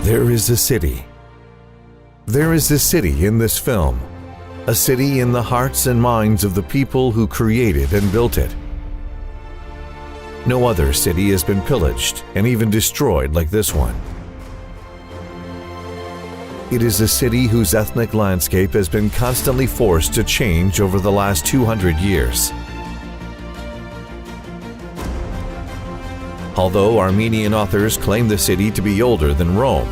There is a city. There is a city in this film, a city in the hearts and minds of the people who created and built it. No other city has been pillaged and even destroyed like this one. It is a city whose ethnic landscape has been constantly forced to change over the last 200 years. Although Armenian authors claim the city to be older than Rome,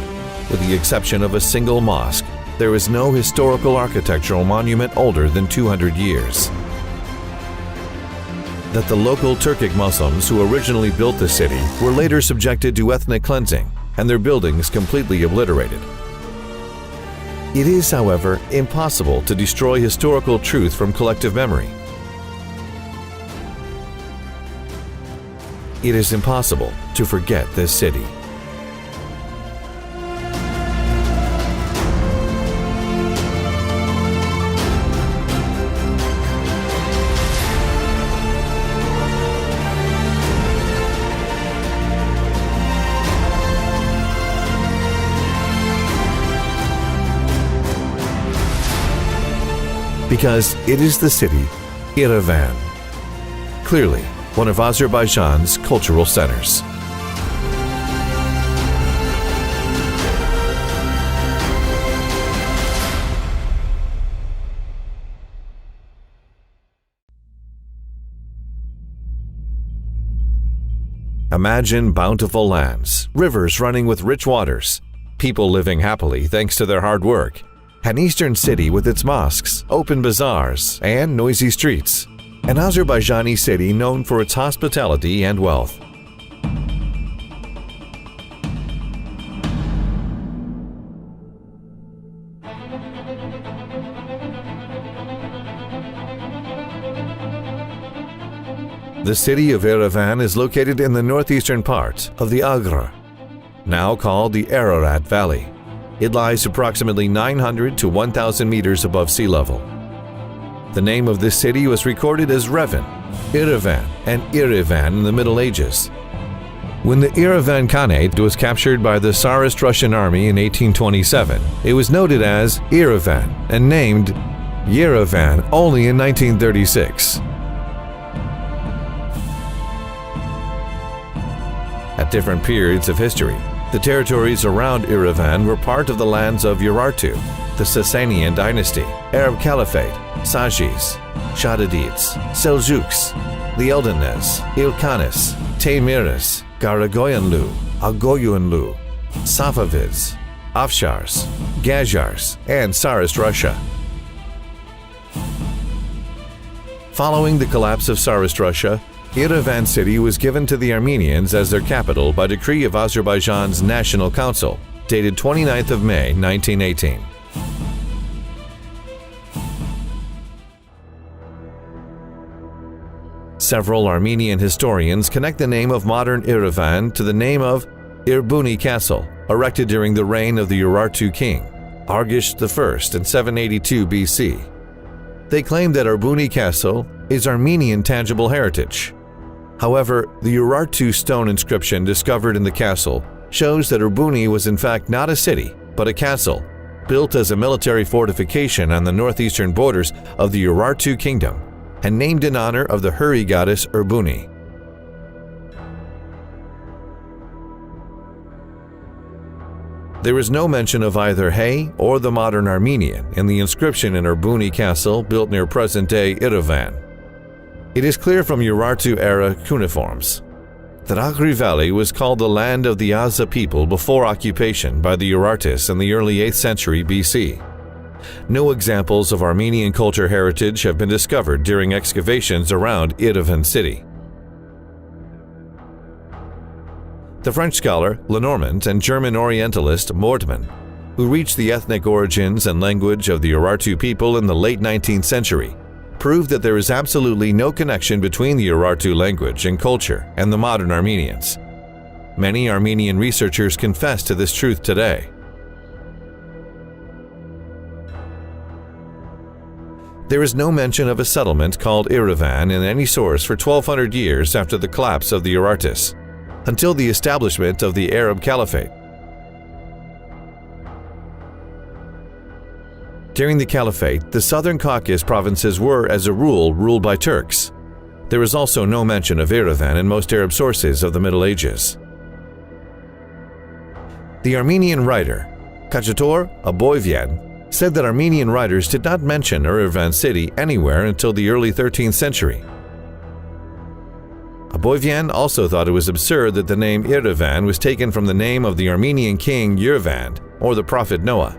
with the exception of a single mosque, there is no historical architectural monument older than 200 years. That the local Turkic Muslims who originally built the city were later subjected to ethnic cleansing and their buildings completely obliterated. It is, however, impossible to destroy historical truth from collective memory. It is impossible to forget this city. Because it is the city, Yerevan. Clearly, one of Azerbaijan's cultural centers. Imagine bountiful lands, rivers running with rich waters, people living happily thanks to their hard work, an eastern city with its mosques, open bazaars, and noisy streets. An Azerbaijani city known for its hospitality and wealth. The city of Yerevan is located in the northeastern part of the Ankara, now called the Ararat Valley. It lies approximately 900 to 1,000 meters above sea level. The name of this city was recorded as Revan, Yerevan, and Yerevan in the Middle Ages. When the Yerevan Khanate was captured by the Tsarist Russian army in 1827, it was noted as Yerevan and named Yerevan only in 1936. At different periods of history, the territories around Yerevan were part of the lands of Urartu, the Sasanian dynasty, Arab Caliphate, Sajis, Shadadids, Seljuks, the Eldanes, Ilkhanis, Taymyris, Garagoyanlu, Agoyunlu, Safavids, Afshars, Gazars, and Tsarist Russia. Following the collapse of Tsarist Russia, Yerevan city was given to the Armenians as their capital by decree of Azerbaijan's National Council, dated 29th of May, 1918. Several Armenian historians connect the name of modern Yerevan to the name of Erbuni Castle, erected during the reign of the Urartu king, Argish I in 782 BC. They claim that Erbuni Castle is Armenian tangible heritage. However, the Urartu stone inscription discovered in the castle shows that Erbuni was in fact not a city, but a castle, built as a military fortification on the northeastern borders of the Urartu kingdom, and named in honor of the Huri goddess Erbuni. There is no mention of either Hay or the modern Armenian in the inscription in Erbuni Castle built near present-day Yerevan. It is clear from Urartu-era cuneiforms that Agri Valley was called the land of the Aza people before occupation by the Urartus in the early 8th century BC. No examples of Armenian culture heritage have been discovered during excavations around Yerevan city. The French scholar Lenormand and German Orientalist Mortman, who reached the ethnic origins and language of the Urartu people in the late 19th century, proved that there is absolutely no connection between the Urartu language and culture and the modern Armenians. Many Armenian researchers confess to this truth today. There is no mention of a settlement called Yerevan in any source for 1,200 years after the collapse of the Urartus, until the establishment of the Arab Caliphate. During the Caliphate, the southern Caucasus provinces were, as a rule, ruled by Turks. There is also no mention of Yerevan in most Arab sources of the Middle Ages. The Armenian writer Kachator Aboivyan said that Armenian writers did not mention Yerevan city anywhere until the early 13th century. Aboivyan also thought it was absurd that the name Yerevan was taken from the name of the Armenian king Yerevan, or the prophet Noah.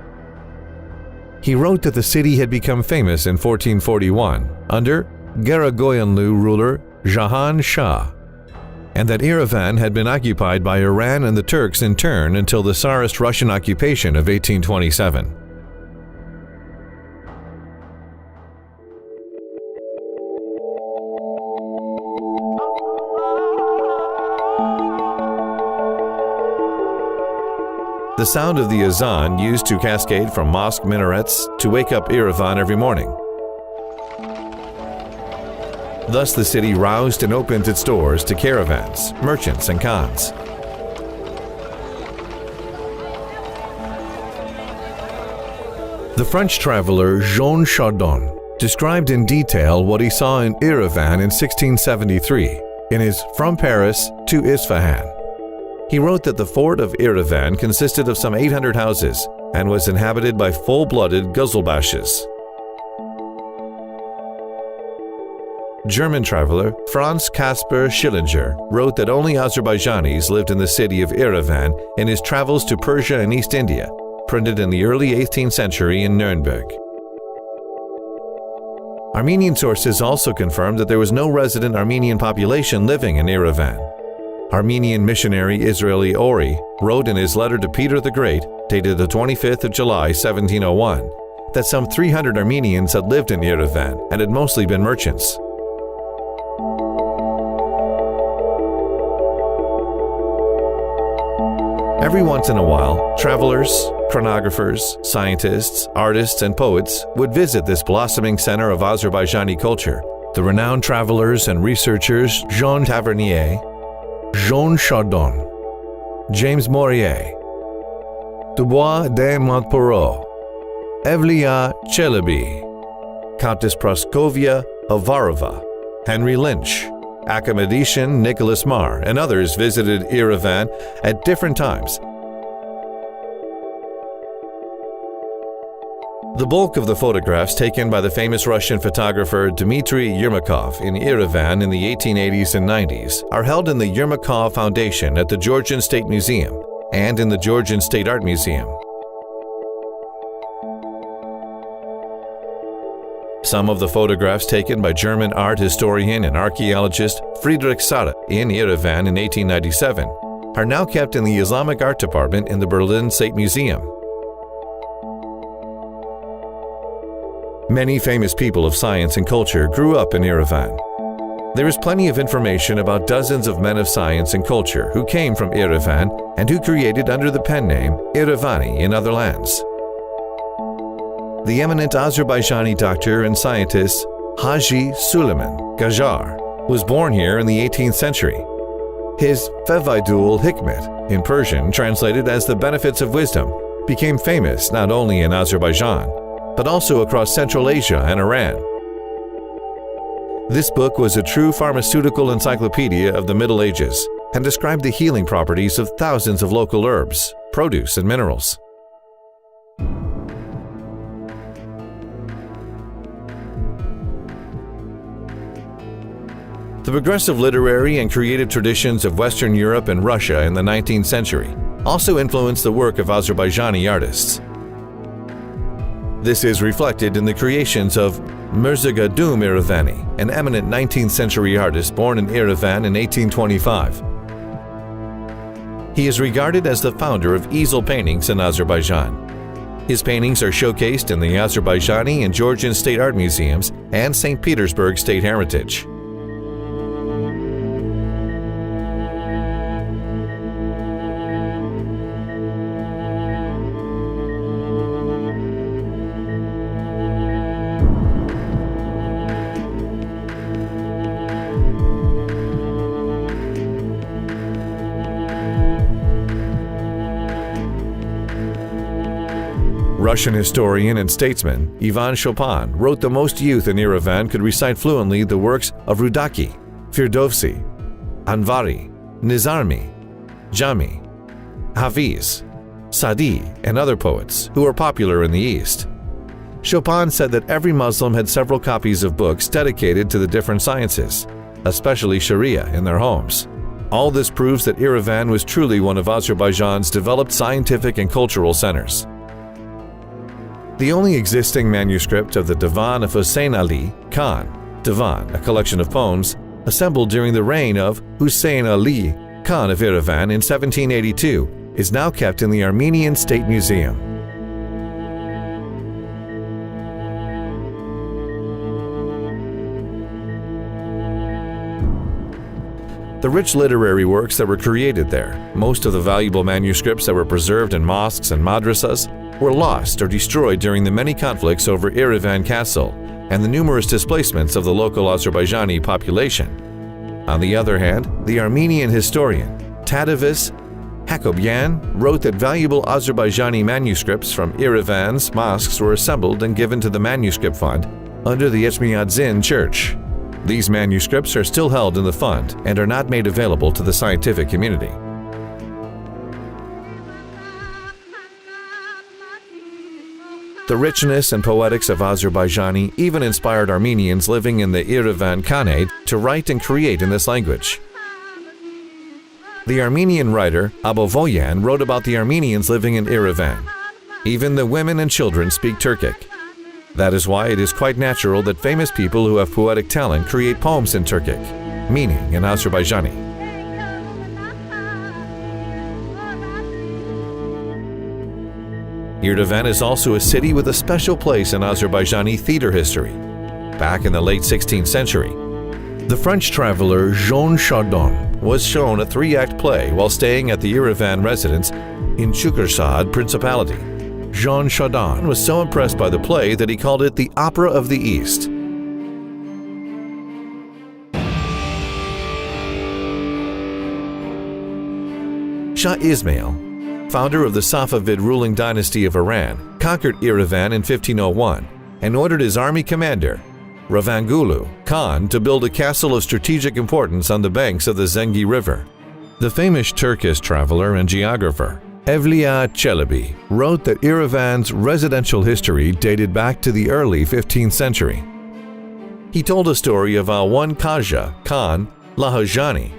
He wrote that the city had become famous in 1441 under Garagoyanlu ruler Jahan Shah, and that Yerevan had been occupied by Iran and the Turks in turn until the Tsarist Russian occupation of 1827. The sound of the azan used to cascade from mosque minarets to wake up Yerevan every morning. Thus the city roused and opened its doors to caravans, merchants, and khans. The French traveler Jean Chardon described in detail what he saw in Yerevan in 1673 in his From Paris to Isfahan. He wrote that the fort of Yerevan consisted of some 800 houses and was inhabited by full-blooded Guzulbashes. German traveler Franz Caspar Schillinger wrote that only Azerbaijanis lived in the city of Yerevan in his Travels to Persia and East India, printed in the early 18th century in Nuremberg. Armenian sources also confirmed that there was no resident Armenian population living in Yerevan. Armenian missionary Israeli Ori wrote in his letter to Peter the Great, dated the 25th of July, 1701, that some 300 Armenians had lived in Yerevan and had mostly been merchants. Every once in a while, travelers, chronographers, scientists, artists, and poets would visit this blossoming center of Azerbaijani culture. The renowned travelers and researchers Jean Tavernier, Jean Chardon, James Morier, Dubois de Montporeau, Evliya Chelebi, Countess Praskovia Avarova, Henry Lynch, Academician Nicholas Marr, and others visited Yerevan at different times. The bulk of the photographs taken by the famous Russian photographer Dmitry Yermakov in Yerevan in the 1880s and 90s are held in the Yermakov Foundation at the Georgian State Museum and in the Georgian State Art Museum. Some of the photographs taken by German art historian and archaeologist Friedrich Sara in Yerevan in 1897 are now kept in the Islamic Art Department in the Berlin State Museum. Many famous people of science and culture grew up in Yerevan. There is plenty of information about dozens of men of science and culture who came from Yerevan and who created under the pen name Yerevani in other lands. The eminent Azerbaijani doctor and scientist Haji Suleiman Gajar was born here in the 18th century. His Fevaidul Hikmet, in Persian translated as the benefits of wisdom, became famous not only in Azerbaijan, but also across Central Asia and Iran. This book was a true pharmaceutical encyclopedia of the Middle Ages and described the healing properties of thousands of local herbs, produce, and minerals. The progressive literary and creative traditions of Western Europe and Russia in the 19th century also influenced the work of Azerbaijani artists. This is reflected in the creations of Mirzagadum Yerevani, an eminent 19th century artist born in Yerevan in 1825. He is regarded as the founder of easel paintings in Azerbaijan. His paintings are showcased in the Azerbaijani and Georgian State Art Museums and St. Petersburg State Heritage. Russian historian and statesman Ivan Chopin wrote that most youth in Yerevan could recite fluently the works of Rudaki, Firdovsi, Anvari, Nizami, Jami, Hafiz, Sadi, and other poets who were popular in the East. Chopin said that every Muslim had several copies of books dedicated to the different sciences, especially Sharia, in their homes. All this proves that Yerevan was truly one of Azerbaijan's developed scientific and cultural centers. The only existing manuscript of the Divan of Hussein Ali Khan, Divan, a collection of poems, assembled during the reign of Hussein Ali Khan of Yerevan in 1782, is now kept in the Armenian State Museum. The rich literary works that were created there, most of the valuable manuscripts that were preserved in mosques and madrasas, were lost or destroyed during the many conflicts over Yerevan Castle and the numerous displacements of the local Azerbaijani population. On the other hand, the Armenian historian Tadeusz Hakobyan wrote that valuable Azerbaijani manuscripts from Yerevan's mosques were assembled and given to the manuscript fund under the Etchmiadzin Church. These manuscripts are still held in the fund and are not made available to the scientific community. The richness and poetics of Azerbaijani even inspired Armenians living in the Yerevan Khanate to write and create in this language. The Armenian writer Abovoyan wrote about the Armenians living in Yerevan. Even the women and children speak Turkic. That is why it is quite natural that famous people who have poetic talent create poems in Turkic, meaning in Azerbaijani. Yerevan is also a city with a special place in Azerbaijani theater history. Back in the late 16th century, the French traveler Jean Chardin was shown a 3-act play while staying at the Yerevan residence in Chukursad Principality. Jean Chardin was so impressed by the play that he called it the Opera of the East. Shah Ismail, founder of the Safavid ruling dynasty of Iran, conquered Yerevan in 1501 and ordered his army commander, Ravangulu Khan, to build a castle of strategic importance on the banks of the Zengi River. The famous Turkish traveler and geographer Evliya Çelebi wrote that Yerevan's residential history dated back to the early 15th century. He told a story of how one Kaja Khan Lahajani,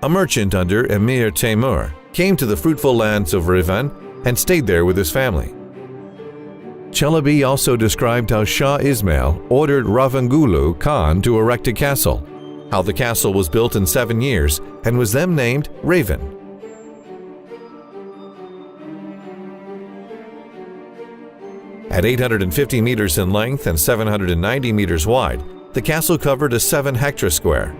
a merchant under Emir Temur, came to the fruitful lands of Yerevan and stayed there with his family. Çelebi also described how Shah Ismail ordered Ravangulu Khan to erect a castle, how the castle was built in 7 years and was then named Raven. At 850 meters in length and 790 meters wide, the castle covered a 7-hectare square.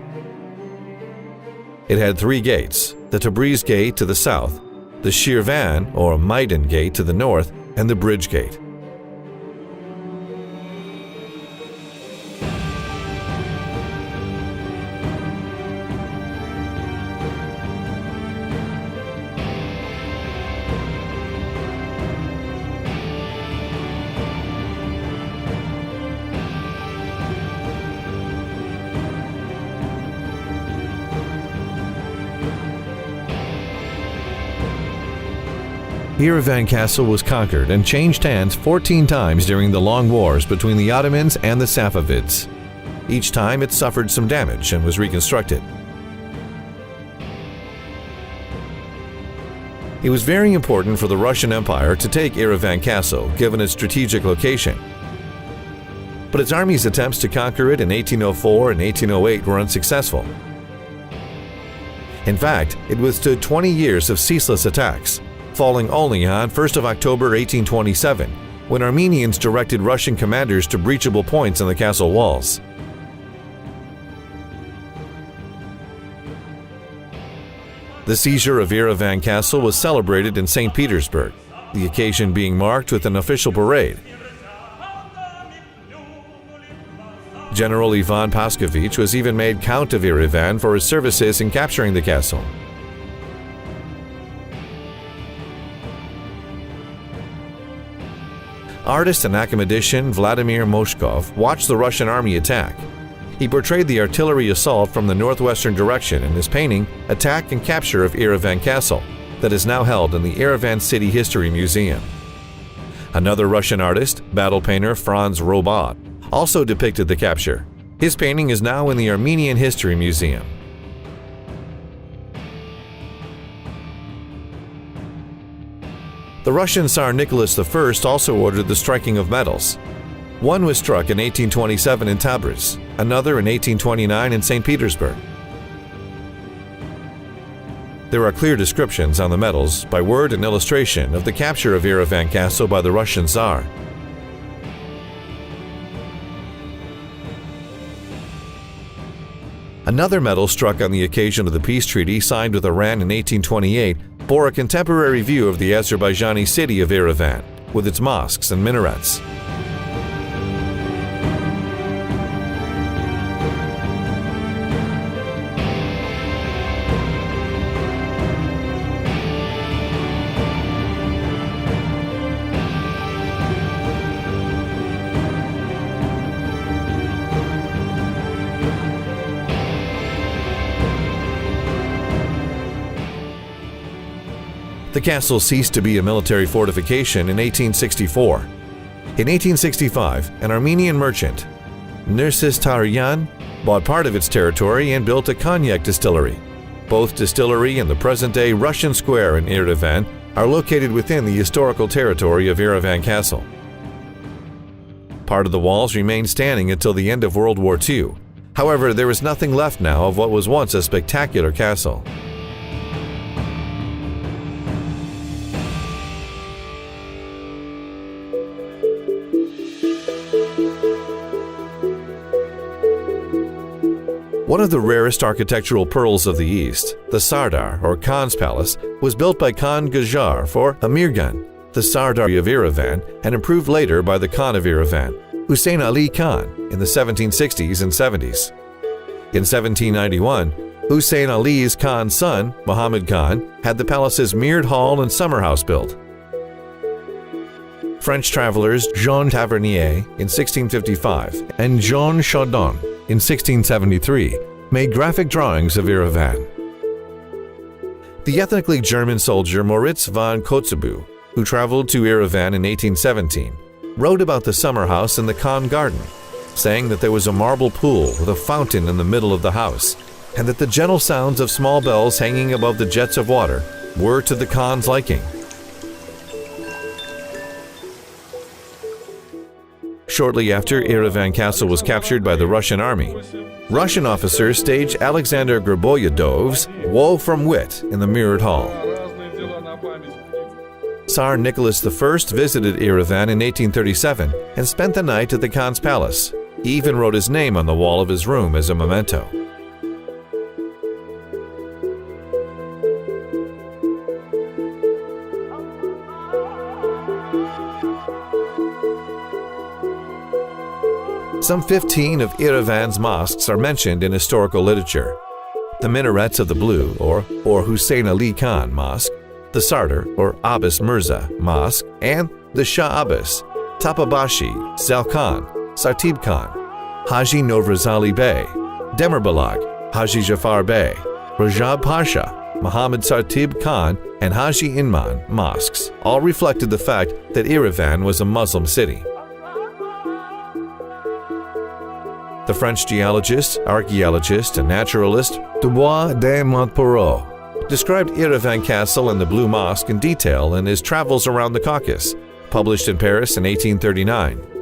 It had 3 gates, the Tabriz Gate to the south, the Shirvan or Maidan Gate to the north, and the Bridge Gate. Yerevan Castle was conquered and changed hands 14 times during the long wars between the Ottomans and the Safavids. Each time it suffered some damage and was reconstructed. It was very important for the Russian Empire to take Yerevan Castle given its strategic location. But its army's attempts to conquer it in 1804 and 1808 were unsuccessful. In fact, it withstood 20 years of ceaseless attacks, falling only on 1st of October 1827, when Armenians directed Russian commanders to breachable points in the castle walls. The seizure of Yerevan Castle was celebrated in St. Petersburg, the occasion being marked with an official parade. General Ivan Paskovich was even made Count of Yerevan for his services in capturing the castle. Artist and academician Vladimir Moshkov watched the Russian army attack. He portrayed the artillery assault from the northwestern direction in his painting Attack and Capture of Yerevan Castle, that is now held in the Yerevan City History Museum. Another Russian artist, battle painter Franz Robot, also depicted the capture. His painting is now in the Armenian History Museum. The Russian Tsar Nicholas I also ordered the striking of medals. One was struck in 1827 in Tabriz, another in 1829 in St. Petersburg. There are clear descriptions on the medals, by word and illustration, of the capture of Yerevan Castle by the Russian Tsar. Another medal struck on the occasion of the peace treaty signed with Iran in 1828 bore a contemporary view of the Azerbaijani city of Yerevan, with its mosques and minarets. The castle ceased to be a military fortification in 1864. In 1865, an Armenian merchant, Nursis Taryan, bought part of its territory and built a cognac distillery. Both distillery and the present-day Russian Square in Yerevan are located within the historical territory of Yerevan Castle. Part of the walls remained standing until the end of World War II. However, there is nothing left now of what was once a spectacular castle. One of the rarest architectural pearls of the East, the Sardar, or Khan's Palace, was built by Khan Gajar for Amirgan, the Sardar of Yerevan, and improved later by the Khan of Yerevan, Hussein Ali Khan, in the 1760s and 70s. In 1791, Hussein Ali's Khan's son, Muhammad Khan, had the palace's mirrored hall and summer house built. French travelers Jean Tavernier in 1655 and Jean Chaudon in 1673 made graphic drawings of Yerevan. The ethnically German soldier Moritz von Kotzebue, who traveled to Yerevan in 1817, wrote about the summer house in the Khan garden, saying that there was a marble pool with a fountain in the middle of the house, and that the gentle sounds of small bells hanging above the jets of water were to the Khan's liking. Shortly after Yerevan Castle was captured by the Russian army, Russian officers staged Alexander Griboyedov's Woe from Wit in the mirrored hall. Tsar Nicholas I visited Yerevan in 1837 and spent the night at the Khan's palace. He even wrote his name on the wall of his room as a memento. Some 15 of Yerevan's mosques are mentioned in historical literature. The minarets of the Blue, or Hussein Ali Khan Mosque, the Sardar, or Abbas Mirza Mosque, and the Shah Abbas, Tapabashi, Zalkhan, Sartib Khan, Haji Novrazali Bey, Demirbalag, Haji Jafar Bey, Rajab Pasha, Muhammad Sartib Khan, and Haji Inman mosques all reflected the fact that Yerevan was a Muslim city. The French geologist, archaeologist, and naturalist Dubois de Montporeau described Yerevan Castle and the Blue Mosque in detail in his Travels Around the Caucasus, published in Paris in 1839.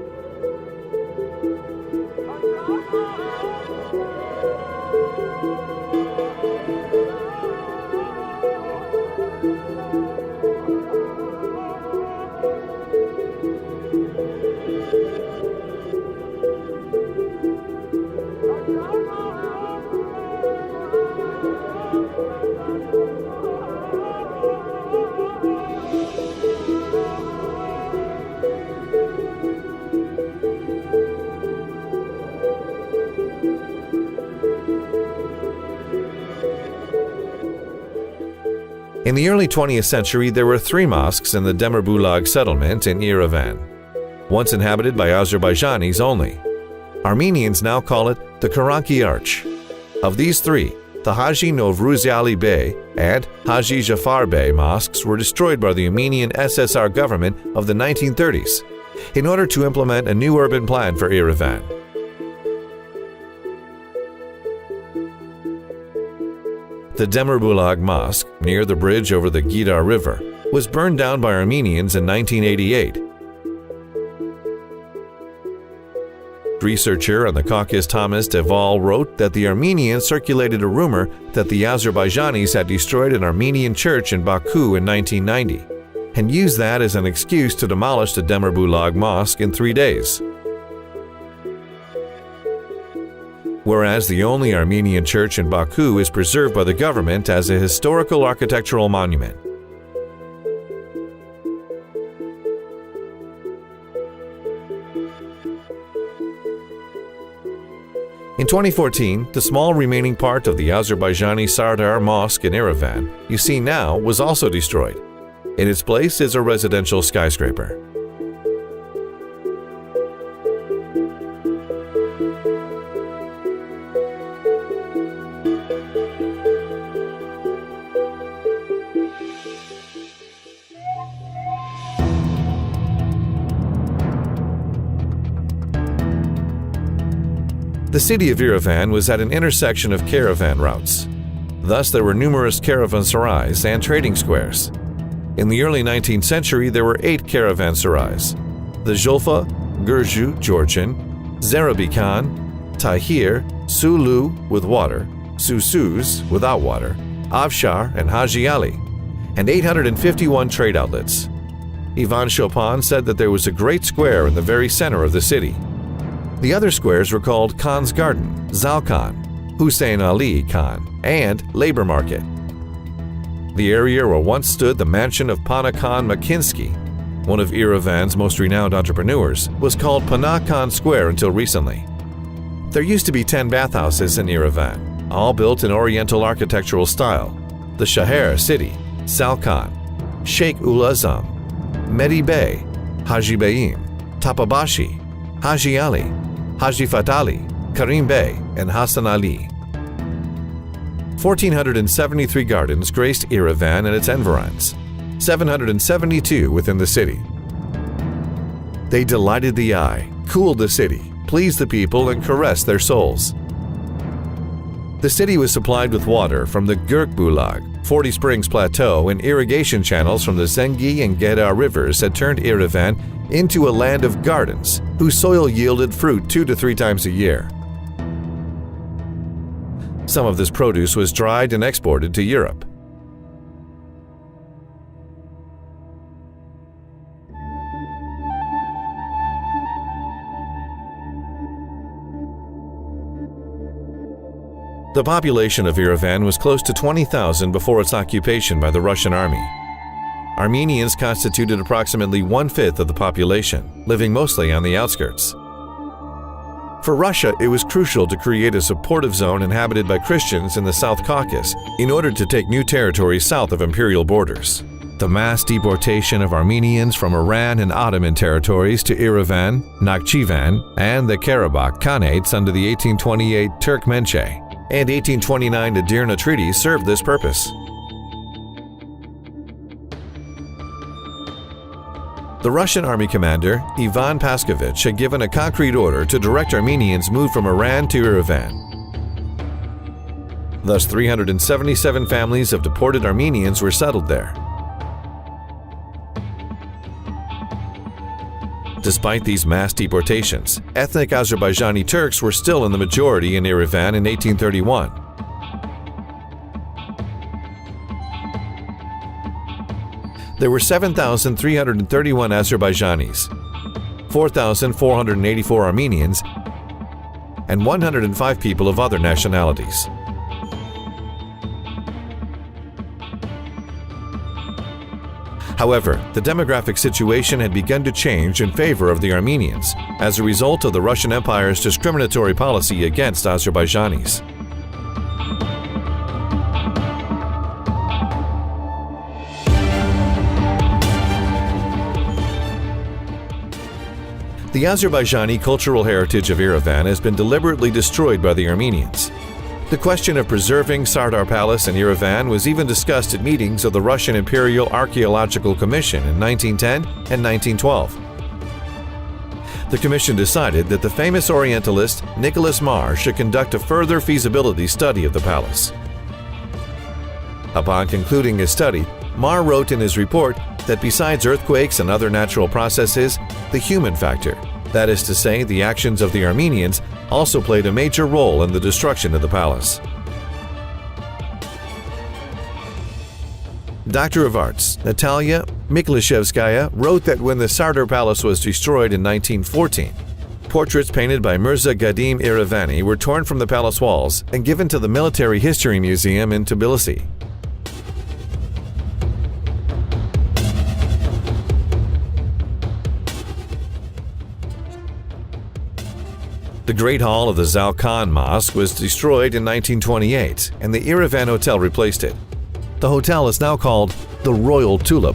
In the early 20th century, there were 3 mosques in the Demirbalag settlement in Yerevan. once inhabited by Azerbaijanis only. Armenians now call it the Karanki Arch. Of these three, the Haji Novruz Ali Bey and Haji Jafar Bey mosques were destroyed by the Armenian SSR government of the 1930s in order to implement a new urban plan for Yerevan. The Demirbulag Mosque, near the bridge over the Gidar River, was burned down by Armenians in 1988. Researcher on the Caucasus Thomas Deval wrote that the Armenians circulated a rumor that the Azerbaijanis had destroyed an Armenian church in Baku in 1990 and used that as an excuse to demolish the Demirbulag Mosque in 3 days. Whereas the only Armenian church in Baku is preserved by the government as a historical architectural monument. In 2014, the small remaining part of the Azerbaijani Sardar Mosque in Yerevan you see now was also destroyed. In its place is a residential skyscraper. The city of Yerevan was at an intersection of caravan routes. Thus, there were numerous caravanserais and trading squares. In the early 19th century, there were 8 caravanserais: the Julfa, Gurju, Georgian, Zarabikan, Tahir, Sulu with water, Susuz without water, Afshar, and Haji Ali, and 851 trade outlets. Ivan Chopin said that there was a great square in the very center of the city. The other squares were called Khan's Garden, Zal Khan, Hussein Ali Khan, and Labor Market. The area where once stood the mansion of Pana Khan Makinsky, one of Yerevan's most renowned entrepreneurs, was called Pana Khan Square until recently. There used to be 10 bathhouses in Yerevan, all built in Oriental architectural style: the Shaher City, Salkan, Sheikh Ul Azam, Mehdi Bey, Haji Beyim, Tapabashi, Haji Ali, Haji Fat Ali, Karim Bey, and Hassan Ali. 1,473 gardens graced Yerevan and its environs, 772 within the city. They delighted the eye, cooled the city, pleased the people, and caressed their souls. The city was supplied with water from the Gurkbulag, 40 Springs Plateau, and irrigation channels from the Zengi and Gedar rivers had turned Yerevan into a land of gardens whose soil yielded fruit 2 to 3 times a year. Some of this produce was dried and exported to Europe. The population of Yerevan was close to 20,000 before its occupation by the Russian army. Armenians constituted approximately 1/5 of the population, living mostly on the outskirts. For Russia, it was crucial to create a supportive zone inhabited by Christians in the South Caucasus in order to take new territory south of imperial borders. The mass deportation of Armenians from Iran and Ottoman territories to Yerevan, Nakhchivan, and the Karabakh Khanates under the 1828 Turkmenche and 1829 Edirne treaties served this purpose. The Russian army commander, Ivan Paskovich, had given a concrete order to direct Armenians move from Iran to Yerevan. Thus, 377 families of deported Armenians were settled there. Despite these mass deportations, ethnic Azerbaijani Turks were still in the majority in Yerevan in 1831. There were 7,331 Azerbaijanis, 4,484 Armenians, and 105 people of other nationalities. However, the demographic situation had begun to change in favor of the Armenians as a result of the Russian Empire's discriminatory policy against Azerbaijanis. The Azerbaijani cultural heritage of Yerevan has been deliberately destroyed by the Armenians. The question of preserving Sardar Palace in Yerevan was even discussed at meetings of the Russian Imperial Archaeological Commission in 1910 and 1912. The commission decided that the famous Orientalist Nicholas Marr should conduct a further feasibility study of the palace. Upon concluding his study, Marr wrote in his report that besides earthquakes and other natural processes, the human factor, that is to say, the actions of the Armenians, also played a major role in the destruction of the palace. Doctor of Arts Natalia Miklishevskaya wrote that when the Sardar Palace was destroyed in 1914, portraits painted by Mirza Gadim Irevani were torn from the palace walls and given to the Military History Museum in Tbilisi. The Great Hall of the Zalkan Mosque was destroyed in 1928, and the Yerevan Hotel replaced it. The hotel is now called the Royal Tulip.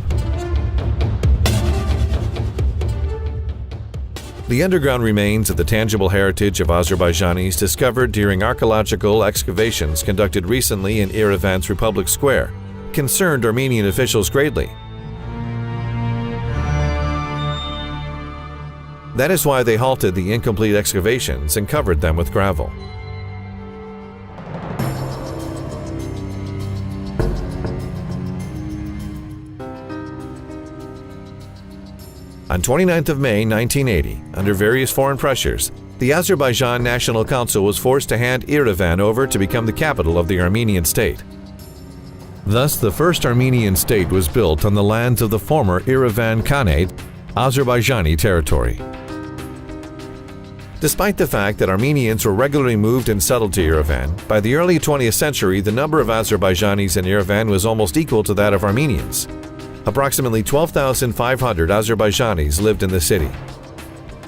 The underground remains of the tangible heritage of Azerbaijanis discovered during archaeological excavations conducted recently in Yerevan's Republic Square concerned Armenian officials greatly. That is why they halted the incomplete excavations and covered them with gravel. On 29th of May 1980, under various foreign pressures, the Azerbaijan National Council was forced to hand Yerevan over to become the capital of the Armenian state. Thus, the first Armenian state was built on the lands of the former Yerevan Khanate, Azerbaijani territory. Despite the fact that Armenians were regularly moved and settled to Yerevan, by the early 20th century the number of Azerbaijanis in Yerevan was almost equal to that of Armenians. Approximately 12,500 Azerbaijanis lived in the city.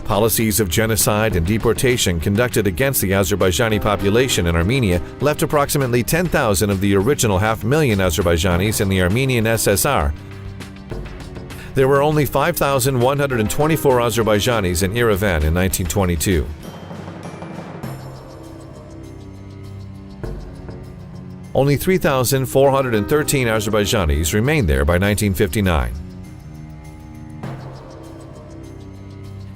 Policies of genocide and deportation conducted against the Azerbaijani population in Armenia left approximately 10,000 of the original 500,000 Azerbaijanis in the Armenian SSR. There were only 5,124 Azerbaijanis in Yerevan in 1922. Only 3,413 Azerbaijanis remained there by 1959.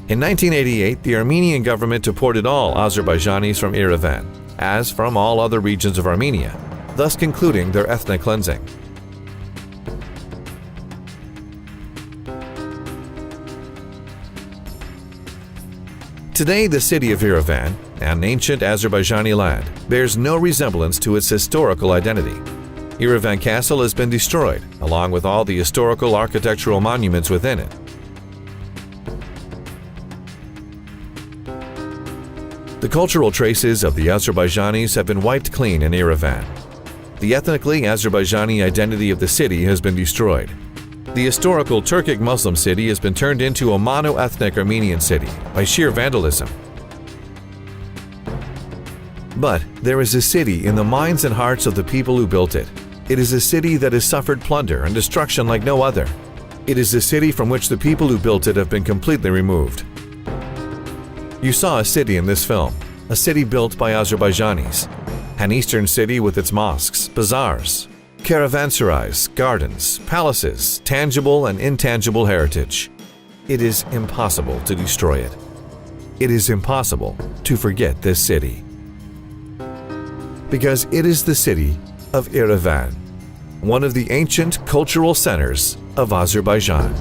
In 1988, the Armenian government deported all Azerbaijanis from Yerevan, as from all other regions of Armenia, thus concluding their ethnic cleansing. Today, the city of Yerevan, an ancient Azerbaijani land, bears no resemblance to its historical identity. Yerevan Castle has been destroyed, along with all the historical architectural monuments within it. The cultural traces of the Azerbaijanis have been wiped clean in Yerevan. The ethnically Azerbaijani identity of the city has been destroyed. The historical Turkic Muslim city has been turned into a mono-ethnic Armenian city by sheer vandalism. But there is a city in the minds and hearts of the people who built it. It is a city that has suffered plunder and destruction like no other. It is a city from which the people who built it have been completely removed. You saw a city in this film, a city built by Azerbaijanis, an eastern city with its mosques, bazaars, caravanserais, gardens, palaces, tangible and intangible heritage. It is impossible to destroy it. It is impossible to forget this city. Because it is the city of Yerevan, one of the ancient cultural centers of Azerbaijan.